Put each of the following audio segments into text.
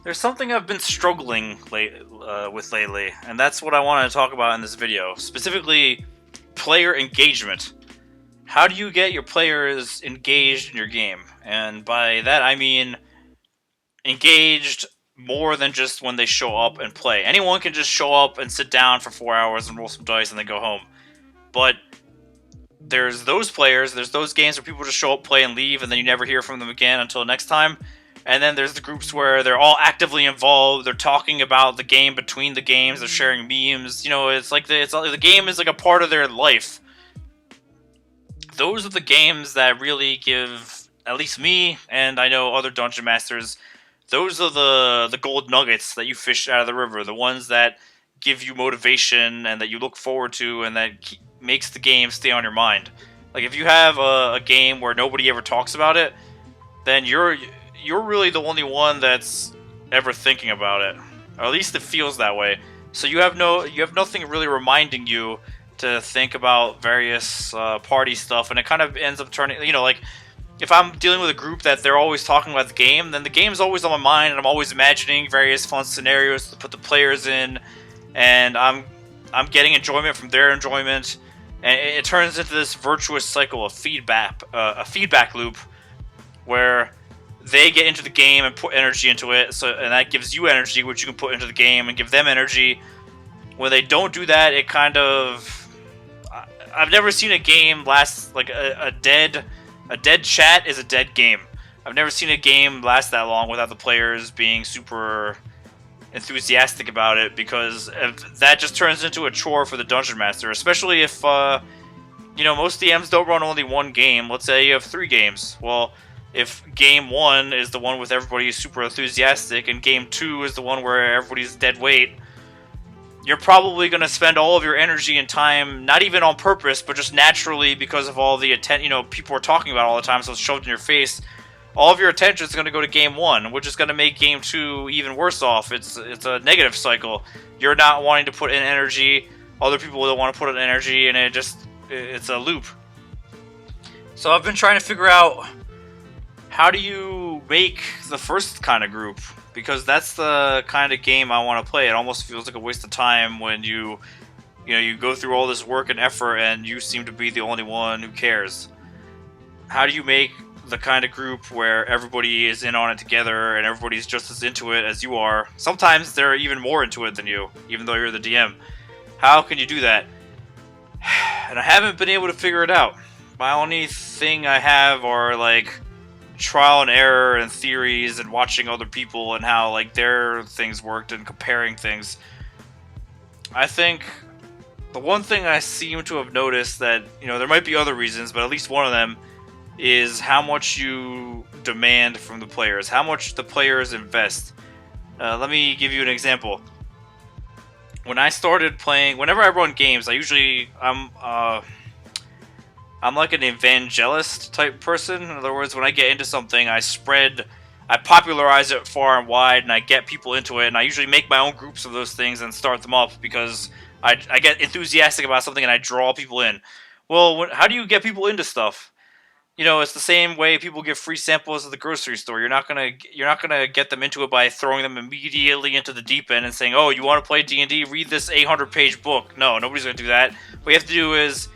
There's something I've been struggling with lately, and that's what I want to talk about in this video. Specifically, player engagement. How do you get your players engaged in your game? And by that I mean engaged more than just when they show up and play. Anyone can just show up and sit down for 4 hours and roll some dice and then go home. But there's those players, there's those games where people just show up, play, and leave, and then you never hear from them again until next time. And then there's the groups where they're all actively involved. They're talking about the game between the games. They're sharing memes. You know, it's like the game is like a part of their life. Those are the games that really give, at least me, and I know other dungeon masters, those are the gold nuggets that you fish out of the river. The ones that give you motivation and that you look forward to, and that makes the game stay on your mind. Like if you have a game where nobody ever talks about it, then you're really the only one that's ever thinking about it, or at least it feels that way. So you have nothing really reminding you to think about various party stuff, and it kind of ends up turning, like if I'm dealing with a group that they're always talking about the game, then the game's always on my mind, and I'm always imagining various fun scenarios to put the players in, and I'm getting enjoyment from their enjoyment, and it turns into this virtuous cycle of feedback, a feedback loop, where they get into the game and put energy into it, and that gives you energy, which you can put into the game and give them energy. When they don't do that, it kind of... I've never seen a game last, like, a dead chat is a dead game. I've never seen a game last that long without the players being super enthusiastic about it, because that just turns into a chore for the Dungeon Master, especially if, most DMs don't run only one game. Let's say you have 3 games. Well, if game 1 is the one with everybody super enthusiastic, and game 2 is the one where everybody's dead weight, you're probably going to spend all of your energy and time, not even on purpose, but just naturally because of all the people are talking about all the time, so it's shoved in your face. All of your attention is going to go to game 1, which is going to make game 2 even worse off. It's a negative cycle. You're not wanting to put in energy, other people don't want to put in energy, and it's a loop. So I've been trying to figure out, how do you make the first kind of group? Because that's the kind of game I want to play. It almost feels like a waste of time when you go through all this work and effort and you seem to be the only one who cares. How do you make the kind of group where everybody is in on it together and everybody's just as into it as you are? Sometimes they're even more into it than you, even though you're the DM. How can you do that? And I haven't been able to figure it out. My only thing I have are, like, trial and error and theories and watching other people and how, like, their things worked and comparing things. I think the one thing I seem to have noticed that, there might be other reasons, but at least one of them is how much you demand from the players, how much the players invest. Let me give you an example. When I started playing, whenever I run games, I'm like an evangelist type person. In other words, when I get into something, I popularize it far and wide, and I get people into it, and I usually make my own groups of those things and start them up because I get enthusiastic about something and I draw people in. Well, how do you get people into stuff? It's the same way people get free samples at the grocery store. You're not gonna get them into it by throwing them immediately into the deep end and saying, "Oh, you want to play D&D? Read this 800-page book." No, nobody's gonna do that. What you have to do is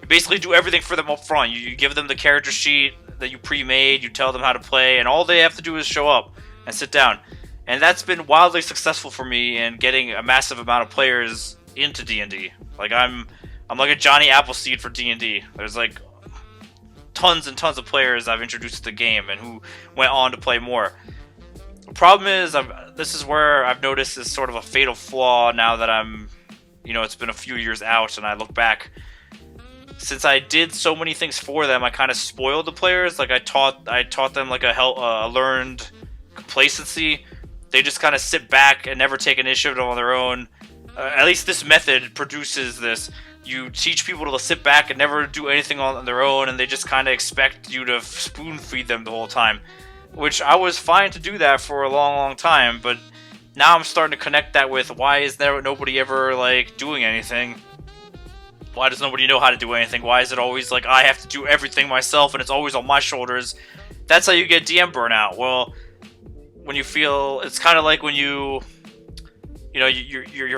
you basically do everything for them up front. You give them the character sheet that you pre-made, you tell them how to play, and all they have to do is show up and sit down. And that's been wildly successful for me in getting a massive amount of players into D&D. Like, I'm like a Johnny Appleseed for D&D. There's like tons and tons of players I've introduced to the game and who went on to play more. The problem is, this is where I've noticed is sort of a fatal flaw now that it's been a few years out and I look back. Since I did so many things for them, I kind of spoiled the players. Like, I taught them like a learned complacency. They just kind of sit back and never take initiative on their own. At least this method produces this. You teach people to sit back and never do anything on their own, and they just kind of expect you to spoon feed them the whole time. Which I was fine to do that for a long, long time, but now I'm starting to connect that with, why is there nobody ever, like, doing anything? Why does nobody know how to do anything? Why is it always like I have to do everything myself and it's always on my shoulders? That's how you get DM burnout. Well, when you feel it's kind of like when your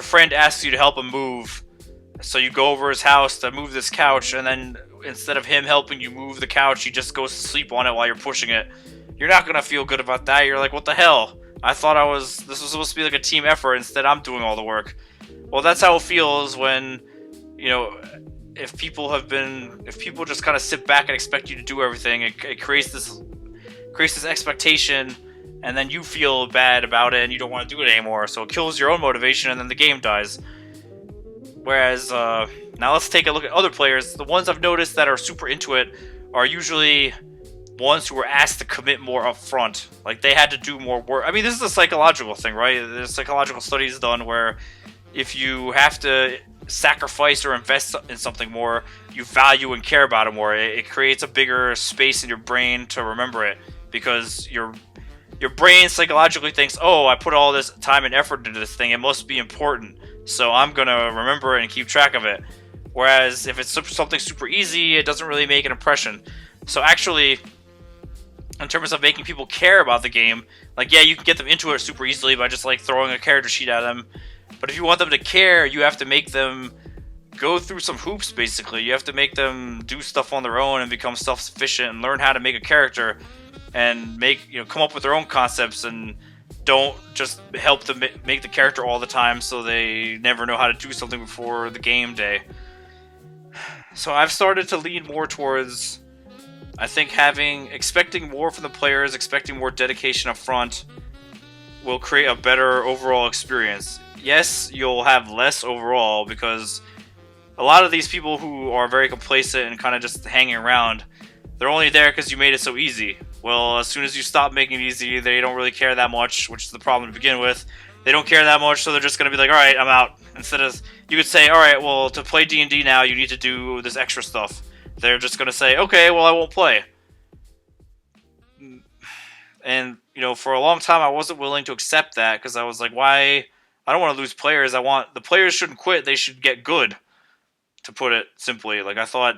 friend asks you to help him move, so you go over his house to move this couch, and then instead of him helping you move the couch, he just goes to sleep on it while you're pushing it. You're not gonna feel good about that. You're like, what the hell? I thought this was supposed to be like a team effort. Instead, I'm doing all the work. Well, that's how it feels when, if people just kind of sit back and expect you to do everything. It creates this expectation, and then you feel bad about it and you don't want to do it anymore. So it kills your own motivation, and then the game dies. Whereas now let's take a look at other players. The ones I've noticed that are super into it are usually ones who were asked to commit more up front. Like, they had to do more work. I mean, this is a psychological thing, right? There's psychological studies done where if you have to sacrifice or invest in something more, you value and care about it more. It creates a bigger space in your brain to remember it, because your brain psychologically thinks, oh, I put all this time and effort into this thing, it must be important, so I'm gonna remember it and keep track of it. Whereas if it's something super easy, it doesn't really make an impression. So actually, in terms of making people care about the game, like, yeah, you can get them into it super easily by just like throwing a character sheet at them. But if you want them to care, you have to make them go through some hoops, basically. You have to make them do stuff on their own and become self-sufficient and learn how to make a character and come up with their own concepts, and don't just help them make the character all the time so they never know how to do something before the game day. So I've started to lean more towards, I think, expecting more from the players, expecting more dedication up front will create a better overall experience. Yes, you'll have less overall, because a lot of these people who are very complacent and kind of just hanging around, they're only there because you made it so easy. Well, as soon as you stop making it easy, they don't really care that much, which is the problem to begin with. They don't care that much, so they're just going to be like, alright, I'm out. Instead of, you could say, alright, well, to play D&D now, you need to do this extra stuff. They're just going to say, okay, well, I won't play. And, for a long time, I wasn't willing to accept that, because I was like, why? I don't want to lose players. The players shouldn't quit, they should get good, to put it simply. Like, I thought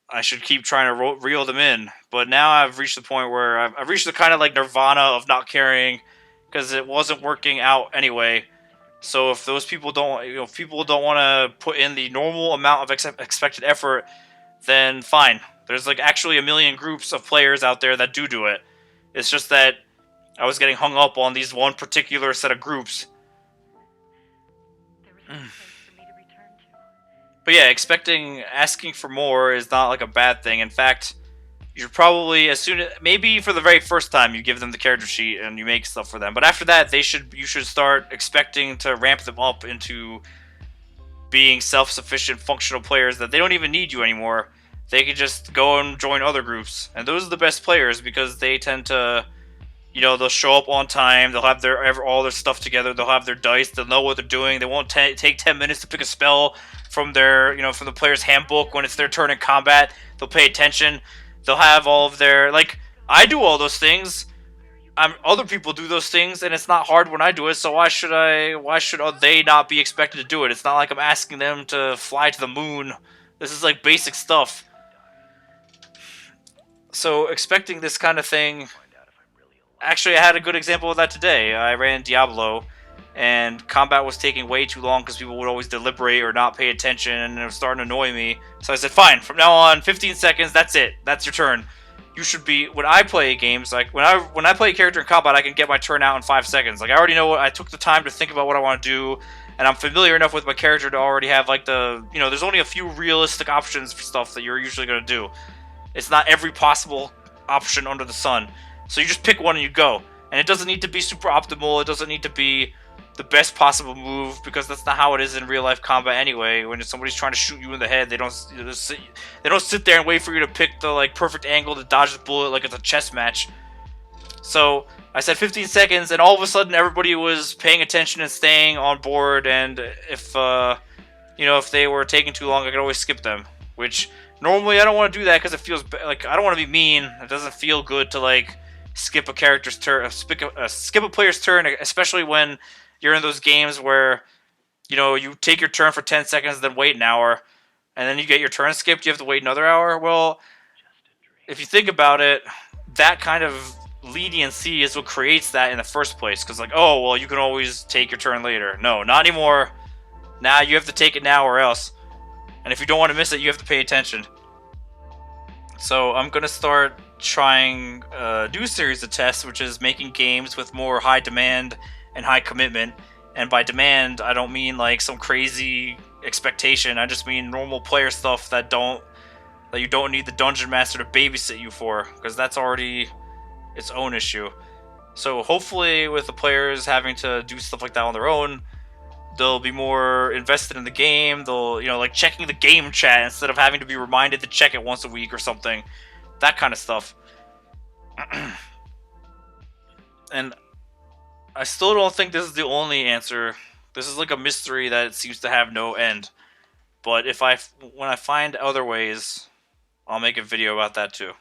I should keep trying to reel them in. But now I've reached the point where I've reached the kind of like nirvana of not caring, because it wasn't working out anyway. So if those people don't, if people don't want to put in the normal amount of expected effort, then fine. There's like actually a million groups of players out there that do it. It's just that I was getting hung up on these one particular set of groups. But yeah, asking for more is not like a bad thing. In fact, you're probably, maybe for the very first time, you give them the character sheet and you make stuff for them. But after that, you should start expecting to ramp them up into being self-sufficient, functional players that they don't even need you anymore. They can just go and join other groups. And those are the best players, because they tend to, they'll show up on time, they'll have all their stuff together, they'll have their dice, they'll know what they're doing, they won't take 10 minutes to pick a spell from from the player's handbook when it's their turn in combat. They'll pay attention, they'll have all of their, I do all those things, other people do those things, and it's not hard when I do it, so why should they not be expected to do it? It's not like I'm asking them to fly to the moon. This is like basic stuff. So expecting this kind of thing, actually, I had a good example of that today. I ran Diablo, and combat was taking way too long because people would always deliberate or not pay attention, and it was starting to annoy me. So I said, fine, from now on, 15 seconds, that's it. That's your turn. You should be, when I play games, like, when I play a character in combat, I can get my turn out in 5 seconds. Like, I already know I took the time to think about what I want to do, and I'm familiar enough with my character to already have, like, there's only a few realistic options for stuff that you're usually going to do. It's not every possible option under the sun. So you just pick one and you go. And it doesn't need to be super optimal. It doesn't need to be the best possible move, because that's not how it is in real life combat anyway. When somebody's trying to shoot you in the head, they don't sit there and wait for you to pick the perfect angle to dodge the bullet like it's a chess match. So I said 15 seconds, and all of a sudden everybody was paying attention and staying on board. And if they were taking too long, I could always skip them. Which normally I don't want to do that, because it feels like I don't want to be mean. It doesn't feel good to skip a character's turn, skip a player's turn, especially when you're in those games where, you take your turn for 10 seconds, then wait an hour, and then you get your turn skipped, you have to wait another hour. Well, if you think about it, that kind of leniency is what creates that in the first place. Because, like, oh, well, you can always take your turn later. No, not anymore. Now you have to take it now or else. And if you don't want to miss it, you have to pay attention. So I'm going to start trying a new series of tests, which is making games with more high demand and high commitment. And by demand, I don't mean like some crazy expectation. I just mean normal player stuff that you don't need the dungeon master to babysit you for, because that's already its own issue. So hopefully, with the players having to do stuff like that on their own, they'll be more invested in the game. They'll, like checking the game chat instead of having to be reminded to check it once a week or something. That kind of stuff. And I still don't think this is the only answer. This is like a mystery that seems to have no end. But when I find other ways, I'll make a video about that too.